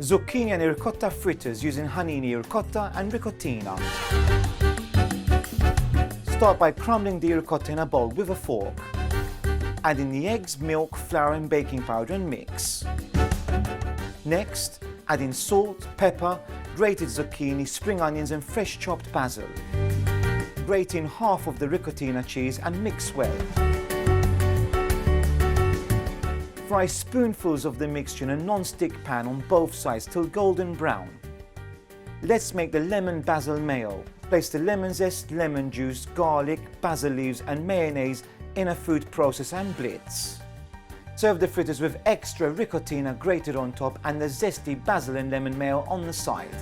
Zucchini and Irkotta fritters using Hanini Rikottina and Rikottina. Start by crumbling the ricotta in a bowl with a fork. Add in the eggs, milk, flour and baking powder and mix. Next, add in salt, pepper, grated zucchini, spring onions and fresh chopped basil. Grate in half of the Rikottina cheese and mix well. Fry spoonfuls of the mixture in a non-stick pan on both sides till golden brown. Let's make the lemon basil mayo. Place the lemon zest, lemon juice, garlic, basil leaves and mayonnaise in a food processor and blitz. Serve the fritters with extra Rikottina grated on top and the zesty basil and lemon mayo on the side.